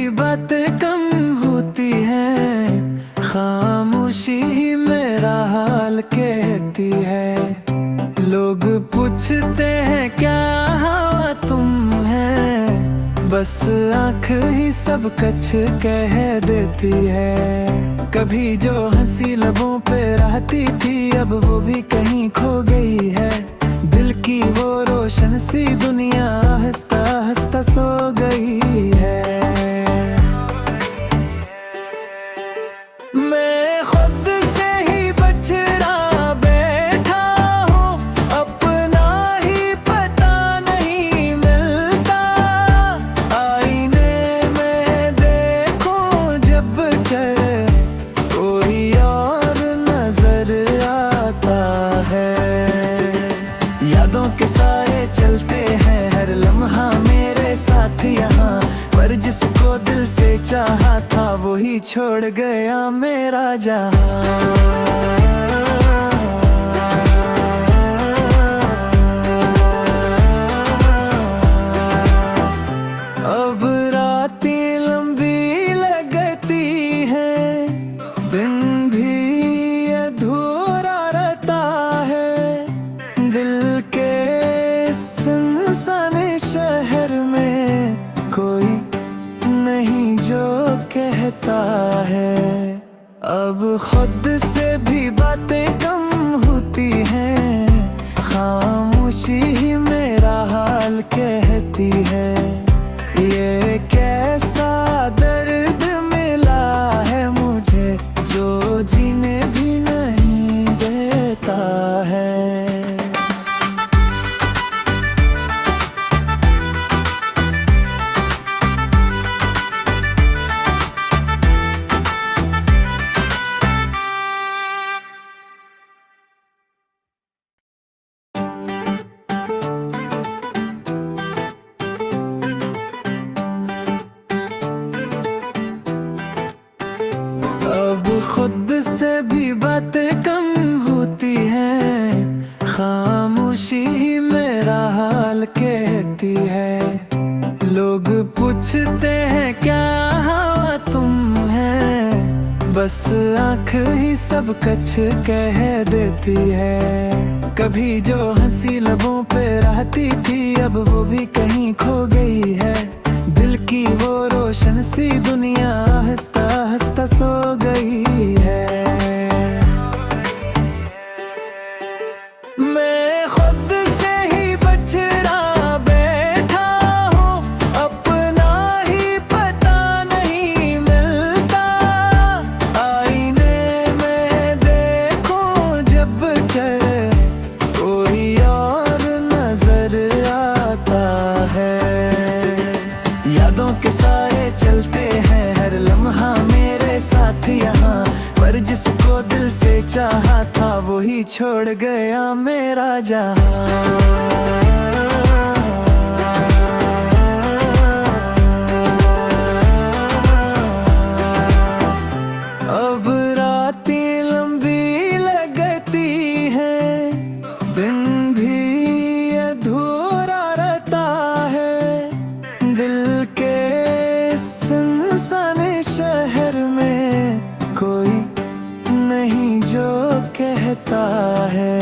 भी बातें कम होती हैं, खामोशी ही मेरा हाल कहती है। लोग पूछते हैं क्या हवा तुम है, बस आँख ही सब कुछ कह देती है। कभी जो हंसी लबों पे रहती थी अब वो भी कहीं खो गई है। दिल की वो रोशन सी दुनिया हंसता हंसता सो गई है। मैं खुद से ही बचड़ा बैठा हूँ, अपना ही पता नहीं मिलता। आईने में देखूं जब चले कोई और नजर आता है। यादों के साए चलते हैं हर लम्हा मेरे साथ यहाँ, पर जिसको दिल से चाहा था वही छोड़ गया मेरा जहां। अब रातें लंबी लगती हैं, दिन भी अधूरा रहता है। दिल के सुनसान शहर में कोई नहीं जो कहता है। अब खुद से भी बातें कम होती हैं, खामोशी ही मेरा हाल कहती है। ये कैसा दर्द मिला है मुझे जो जीने भी नहीं देता है। अब खुद से भी बातें कम होती हैं, खामोशी ही मेरा हाल कहती है। लोग पूछते हैं क्या हवा तुम है, बस आँख ही सब कुछ कह देती है। कभी जो हंसी लबों पे रहती थी अब वो भी कहीं खो गई है। दिल की वो रोशन सी दुनिया हंसता हंसता सो गई है। मैं खुद से ही बचड़ा बैठा हूँ, अपना ही पता नहीं मिलता। आईने में देखूं जब चले कोई और नजर आता है। यादों के साए चलते हैं हर लम्हा मेरे साथ यहाँ, पर जिसको दिल से चाहा था वही छोड़ गया मेरा जहां। अब रातें लंबी लगती हैं, दिन भी अधूरा रहता है। दिल के सुनसान शहर में कोई नहीं जो कहता है।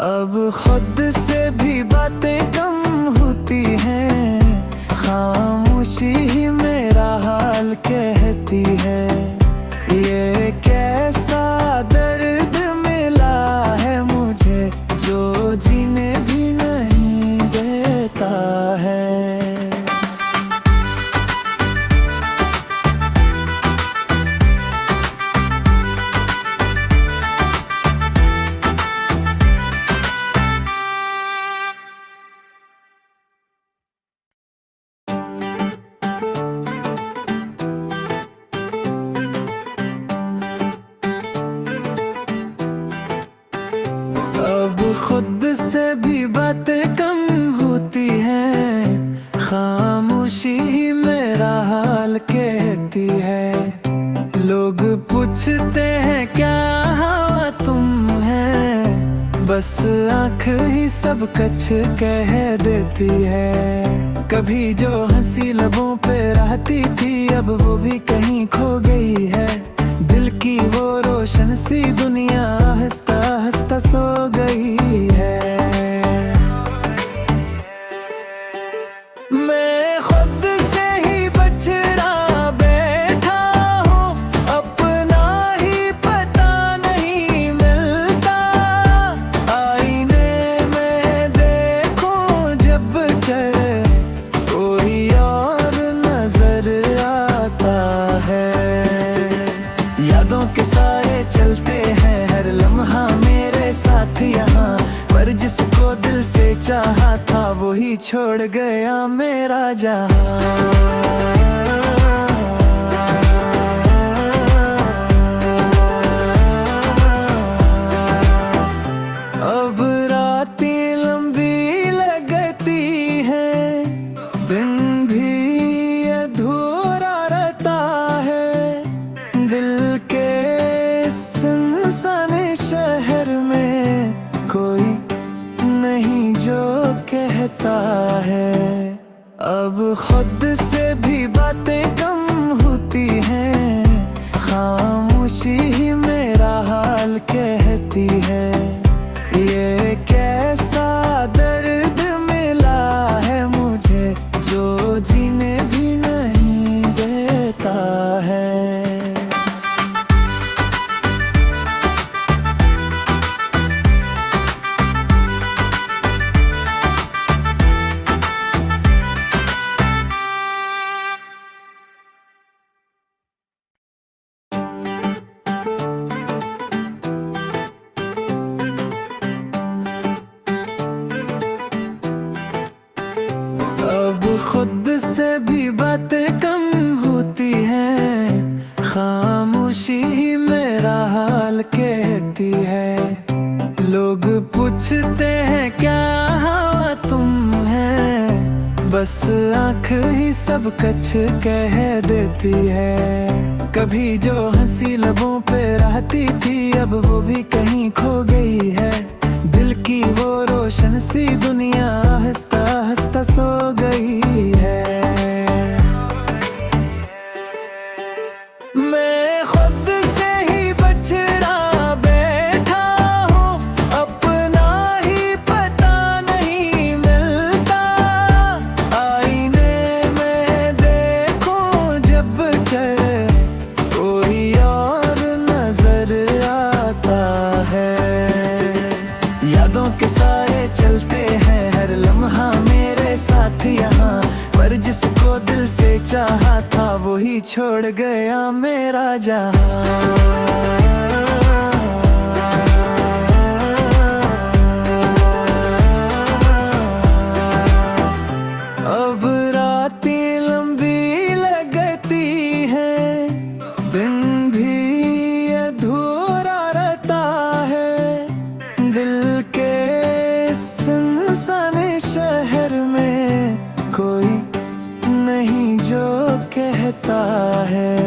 अब खुद से भी बातें कम होती हैं, खामोशी ही मेरा हाल कहती है। ये कैसा दर्द मिला है मुझे जो जीने भी नहीं देता है। अब खुद से भी बातें कम होती हैं, खामोशी ही मेरा हाल कहती है। लोग पूछते हैं क्या हवा तुम है, बस आँख ही सब कच कह देती है। कभी जो हंसी लबों पे रहती थी अब वो भी कहीं खो गई है। दिल की वो रोशन सी दुनिया हंसता हंसता सो गई है। मैं खुद से ही बछड़ा बैठा हूँ, अपना ही पता नहीं मिलता। आईने में देखूं जब चले कोई और नजर आता है। यादों के साए चलते हैं हर लम्हा मेरे साथ यहाँ, पर जिसको दिल से चाहा था वही छोड़ गया मेरा जहां। अब रातें लंबी लगती हैं, दिन भी अधूरा रहता है। दिल के सुनसान शहर में कोई नहीं जो कहता है। अब खुद से भी बातें कम होती हैं, खामोशी ही मेरा हाल कहती है। ये कैसा दर्द मिला है मुझे जो जीने भी नहीं देता है। अब खुद से भी बातें कम होती हैं, खामोशी ही मेरा हाल कहती है। लोग पूछते हैं क्या हवा तुम है, बस आँख ही सब कच कह देती है। कभी जो हंसी लबों पे रहती थी अब वो भी कहीं खो गई है। दिल की वो रोशन सी दुनिया हंसता हंसता सो गई है। मैं खुद से ही बछड़ा बैठा हूँ, अपना ही पता नहीं मिलता। आईने में देखूं जब चले कोई और नजर आता है। यादों के साए चलते हैं हर लम्हा मेरे साथ यहाँ, पर जिसको दिल से चाहा था वही छोड़ गया मेरा जहां। अब रातें लंबी लगती हैं, दिन भी अधूरा रहता है। दिल के सुनसान शहर में कोई नहीं जो कहता है।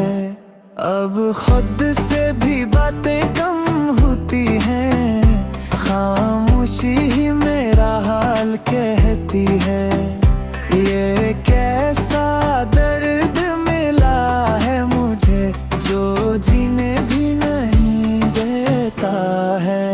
अब खुद से भी बातें कम होती हैं, खामोशी ही मेरा हाल कहती है। ये कैसा दर्द मिला है मुझे जो जीने भी नहीं देता है।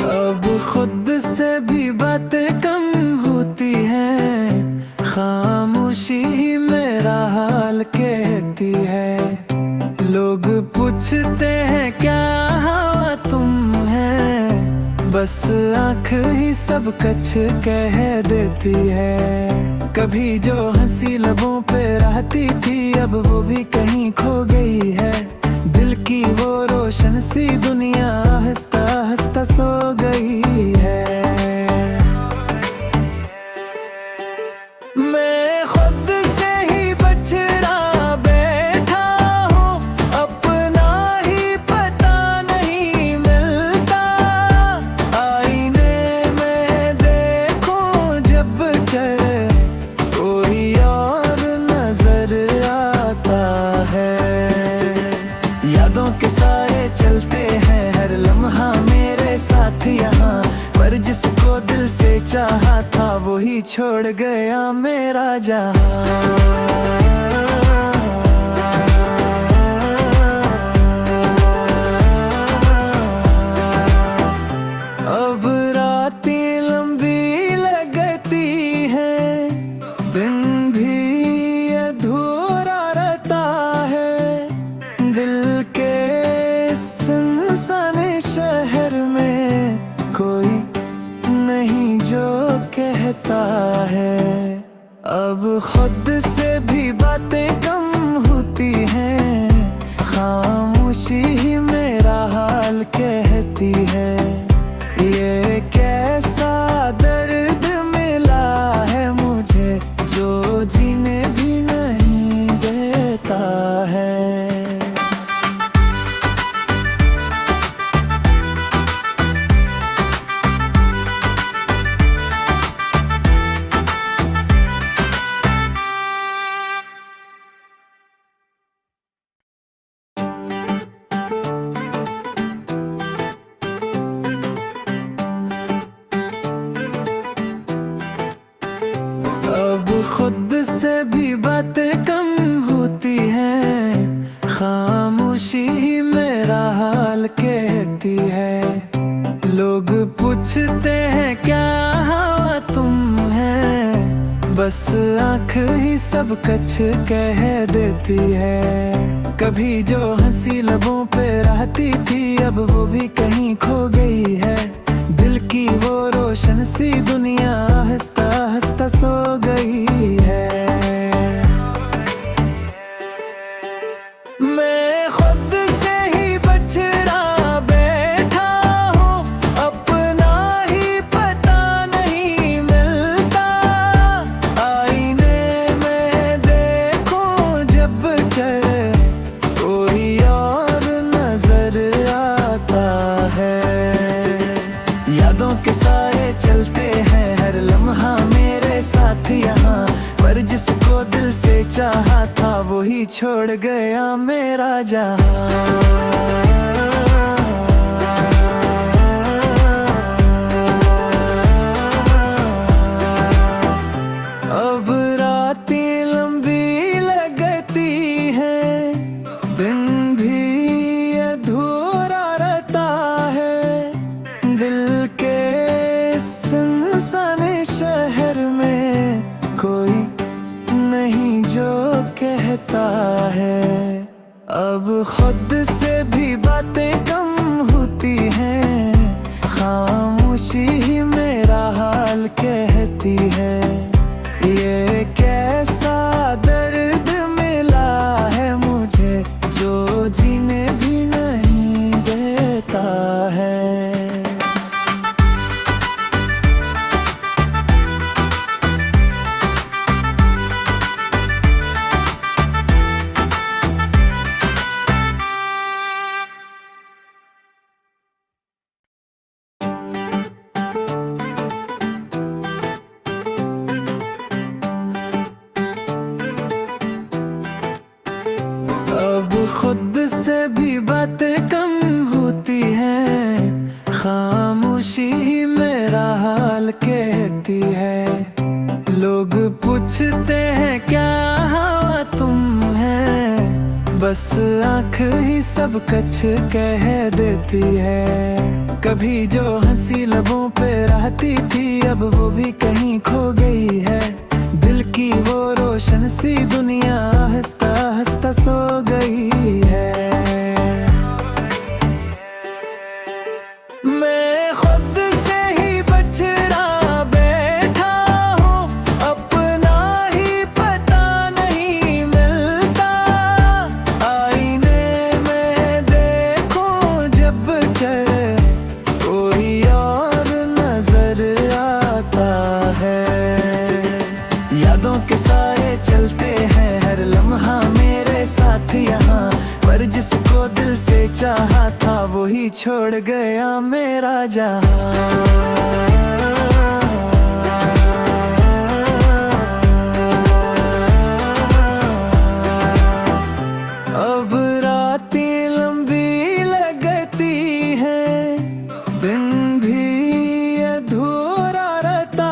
अब खुद से भी बातें कम होती हैं, खामोशी ही मेरा हाल कहती है। लोग पूछते हैं क्या हवा तुम है, बस आँख ही सब कच कह देती है। कभी जो हंसी लबों पे रहती थी अब वो भी कहीं खो गई है। दिल की वो रोशन सी दुनिया हंसता हंसता सो गई है। मैं खुद चाहा था वही छोड़ गया मेरा जहां। अब रातें लंबी लगती हैं, दिन भी अधूरा रहता है। दिल के सुनसान शहर में कोई नहीं जो कहता है। अब खुद से भी बातें कम होती हैं, खामोशी ही मेरा हाल कहती है। ये कैसा दर्द मिला है मुझे जो जीने भी नहीं देता है। अब खुद से भी बातें कम होती हैं, खामोशी ही मेरा हाल कहती है। लोग पूछते हैं क्या हवा तुम है, बस आँख ही सब कुछ कह देती है। कभी जो हंसी लबों पे रहती थी अब वो भी कहीं खो गई है। दिल की वो रोशन सी दुनिया हंसता हंसता सो गई है। मैं खुद से ही बछड़ा बैठा हूँ, अपना ही पता नहीं मिलता। आईने में देखूं जब चले कोई और नजर आता है। यादों के साए चलते हैं हर लम्हा मेरे साथ यहाँ, पर जिसको दिल से चाहा था वही छोड़ गया मेरा जहां। अब रातें लंबी लगती हैं, दिन भी अधूरा रहता है। दिल के सुनसान शहर में कोई नहीं जो कहता है। अब खुद से भी बातें कम होती हैं, खामोशी ही मेरा हाल कहती है। ये कैसा दर्द मिला है मुझे जो जीने भी नहीं देता है। अब खुद से भी बातें कम होती हैं, खामोशी ही मेरा हाल कहती है। लोग पूछते हैं क्या हवा तुम है, बस आँख ही सब कुछ कह देती है। कभी जो हंसी लबों पे रहती थी अब वो भी कहीं खो गई है। दिल की वो रोशन सी दुनिया हंसता हंसता सो गई है। मैं खुद से ही बछड़ा बैठा हूँ, अपना ही पता नहीं मिलता। आईने में देखूं जब चले कोई और नजर आता है। यादों के साए चलते हैं हर लम्हा मेरे साथ यहाँ, पर जिसको दिल से चाहा था वही छोड़ गया मेरा जहां। अब रातें लंबी लगती हैं, दिन भी अधूरा रहता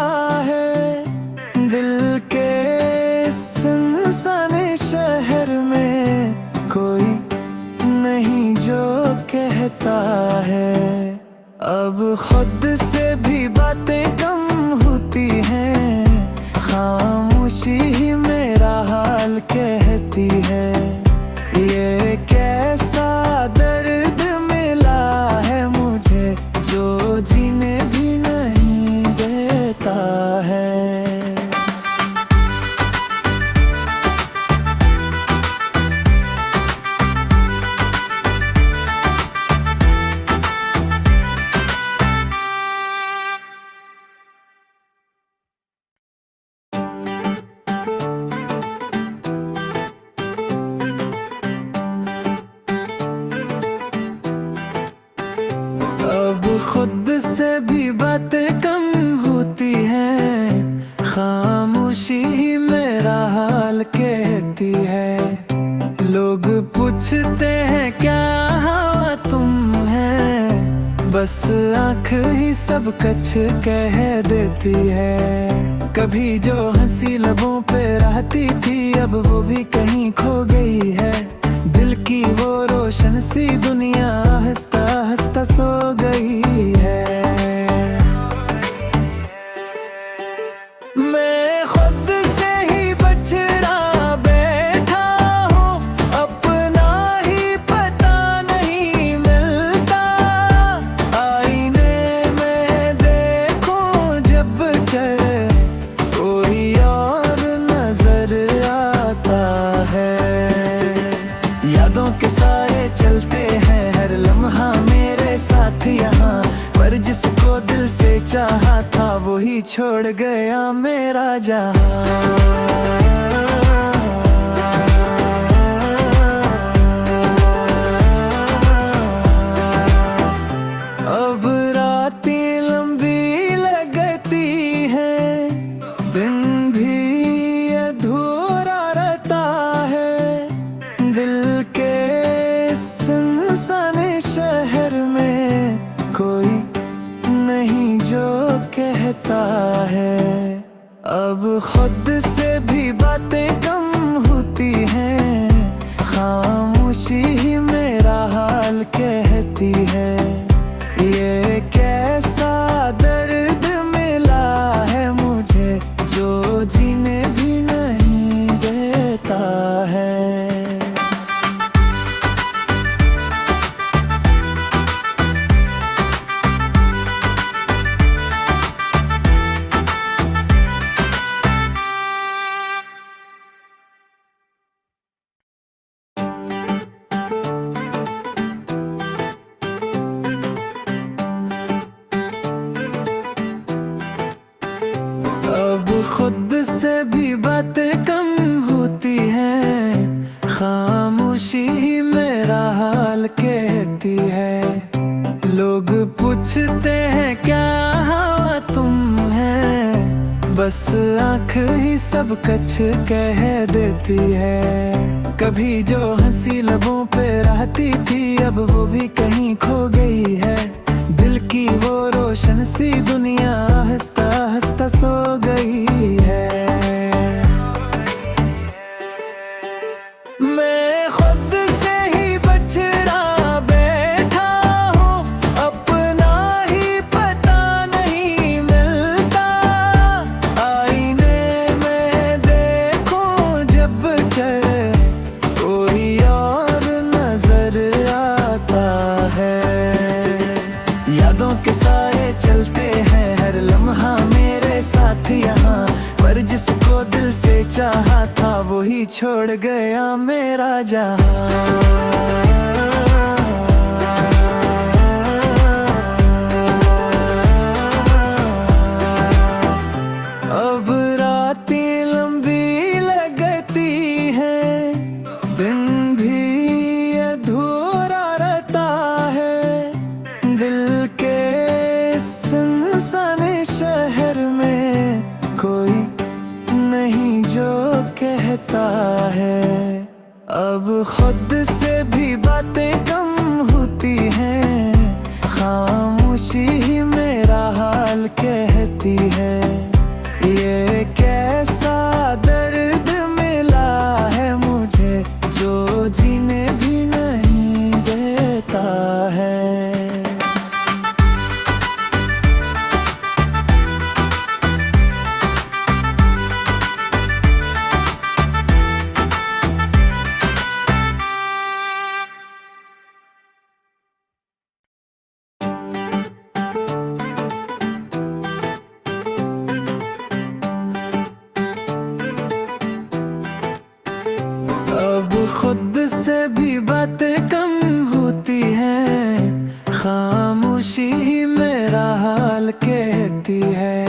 पूछते हैं क्या हवा तुम है, बस आँख ही सब कछ कह देती है। कभी जो हंसी लबों पे रहती थी अब वो भी कहीं खो गई है। दिल की वो रोशन सी दुनिया हंसता हंसता सो गई है। मैं खुद से ही बछड़ा बैठा हूँ, अपना ही पता नहीं मिलता। आईने में देखूं जब चले कोई और नजर आता है। यादों के सारे चलते हैं हर लम्हा मेरे साथ यहाँ, पर जिसको दिल से चाहा था वही छोड़ गया मेरा जहां। अब रातें लंबी लगती हैं, दिन भी अधूरा रहता है। दिल के सुनसान शहर में कोई नहीं जो कहता है। अब खुद से भी बातें कम होती हैं, खामोशी ही मेरा हाल कहती है। ये कैसा दर्द मिला है मुझे जो जीने भी नहीं देता है। अब खुद से भी बातें कम होती हैं, खामोशी ही मेरा हाल कहती है। लोग पूछते हैं क्या हवा तुम है, बस आँख ही सब कछ कह देती है। कभी जो हंसी लबों पे रहती थी अब वो भी कहीं खो गई है। दिल की वो रोशन सी दुनिया हंसता हंसता सो गई है। मैं खुद से ही बछड़ा बैठा हूँ, अपना ही पता नहीं मिलता। आईने में देखूं जब चले कोई और नजर आता है। यादों के सारे चलते हैं हर लम्हा मेरे साथ यहाँ, पर जिसको दिल से चाहा था वही छोड़ गया मेरा जहां। अब रातें लंबी लगती हैं, दिन भी अधूरा रहता है। दिल के सुनसान शहर में कोई नहीं जो कहता है। अब खुद से भी बातें कम होती हैं, खामोशी ही मेरा हाल कहती है। ये कैसा दर्द मिला है मुझे जो जीने भी नहीं देता है। अब खुद से भी बातें कम होती हैं, खामोशी ही मेरा हाल कहती है।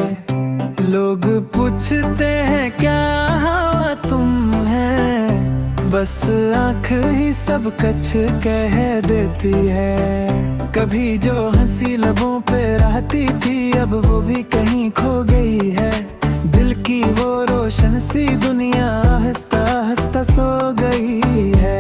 लोग पूछते हैं क्या हवा तुम है, बस आँख ही सब कछ कह देती है। कभी जो हंसी लबों पे रहती थी अब वो भी कहीं खो गई है। दिल की वो रोशन सी दुनिया हंसता हंसता सो गई है।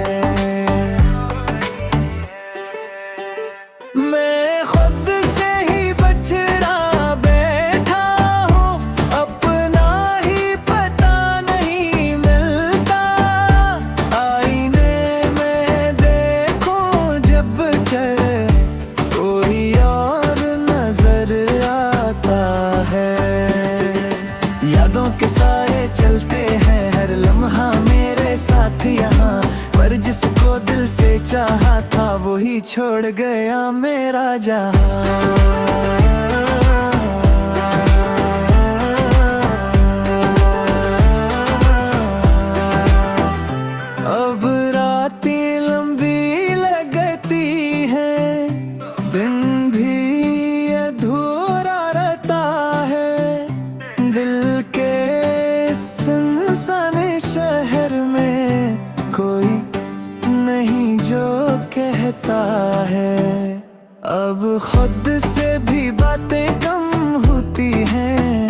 वही छोड़ गया मेरा जहां। अब रातें लंबी लगती हैं, दिन भी अधूरा रहता है। दिल के सुनसान शहर में कोई नहीं जो कहता है। अब खुद से भी बातें कम होती हैं,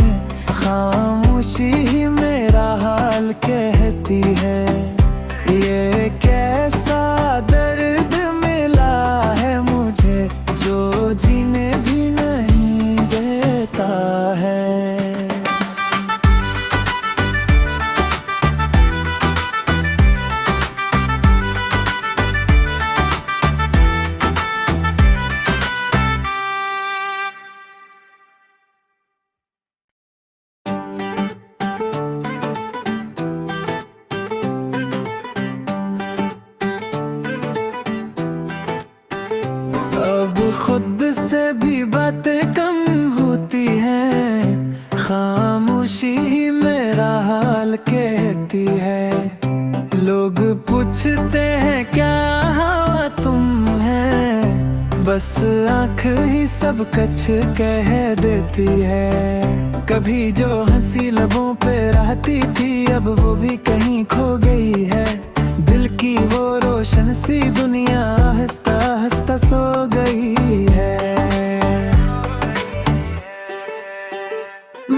खामोशी ही मेरा हाल कहती है। ये कैसा दर्द मिला है मुझे जो जीने भी नहीं देता है। अब खुद से भी बातें कम होती हैं, खामोशी ही मेरा हाल कहती है। लोग पूछते हैं क्या हवा तुम है, बस आँख ही सब कुछ कह देती है। कभी जो हंसी लबों पे रहती थी अब वो भी कहीं खो गई है। दिल की वो रोशन सी दुनिया हंसता हंसता सो गई है।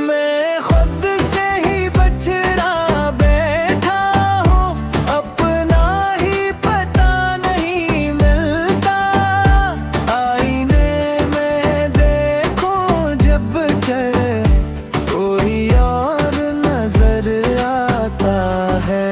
मैं खुद से ही बछड़ा बैठा हूँ, अपना ही पता नहीं मिलता। आईने में देखूं जब चले कोई और नजर आता है।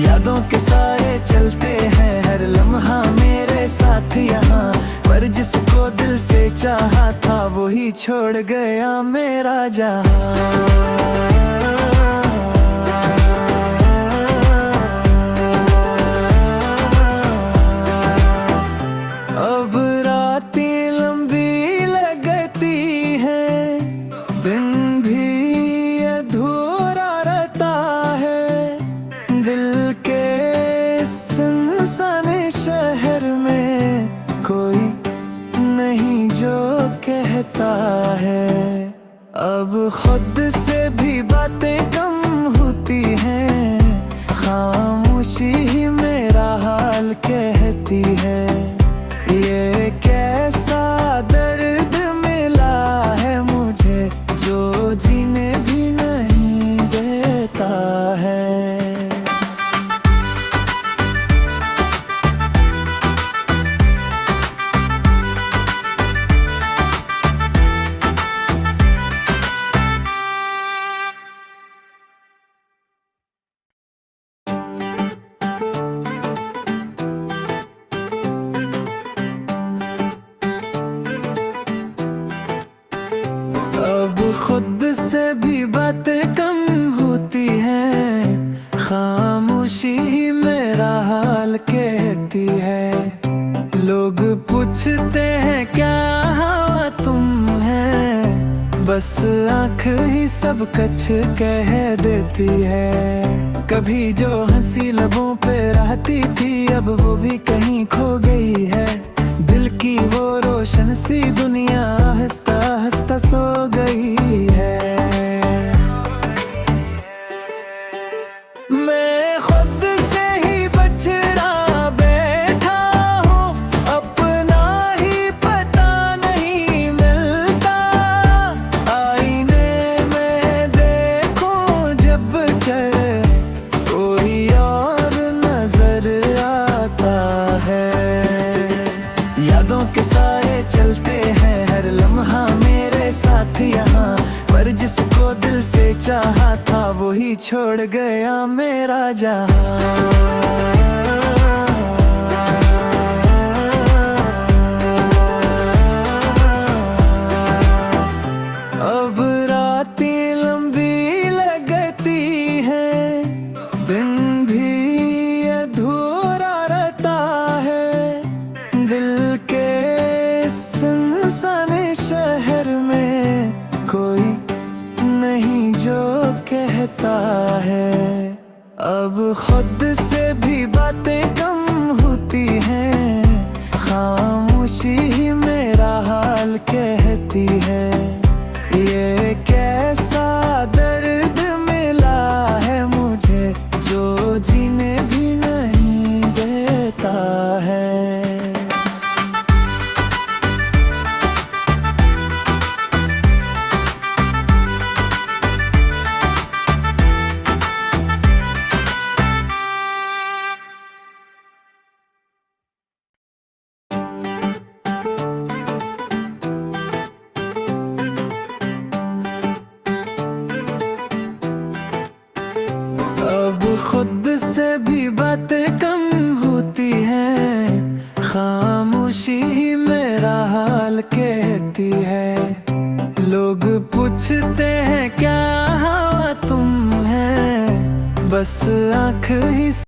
यादों के साए चलते हैं हर लम्हा मेरे साथ यहाँ, पर जिसको दिल से चाहा था वही छोड़ गया मेरा जहां। अब रातें लंबी लगती हैं, दिन भी अधूरा रहता है। दिल के सुनसान शहर में कोई नहीं जो कहता है। अब खुद से भी बातें कम होती हैं, खामोशी ही मेरा हाल कहती है। ये कैसा दर्द मिला है मुझे जो जीने भी नहीं देता है। अब खुद से भी बातें कम होती हैं, खामोशी ही मेरा हाल कहती है। लोग पूछते हैं क्या हवा तुम है, बस आँख ही सब कुछ कह देती है। कभी जो हंसी लबों पे रहती थी अब वो भी कहीं खो गई है। दिल की वो रोशन सी दुनिया हंसता हंसता सो गई है। मैं खुद से ही बछड़ा बैठा हूँ, अपना ही पता नहीं मिलता। आईने में देखूं जब चले कोई और नजर आता है। यादों के साए चलते हैं हर लम्हा मेरे साथ यहाँ, पर जिसको दिल से चाहा था वही छोड़ गया मेरा जहां। अब रातें लंबी लगती हैं, दिन भी अधूरा रहता है। कोई नहीं जो कहता है। अब खुद से भी बातें कम होती हैं, खामोशी ही मेरा हाल कहती है। ये कैसा दर्द मिला है मुझे, जो जीने भी नहीं देता है। अब खुद से भी बातें कम होती हैं, खामोशी ही मेरा हाल कहती है। लोग पूछते हैं क्या हवा तुम है, बस आँख ही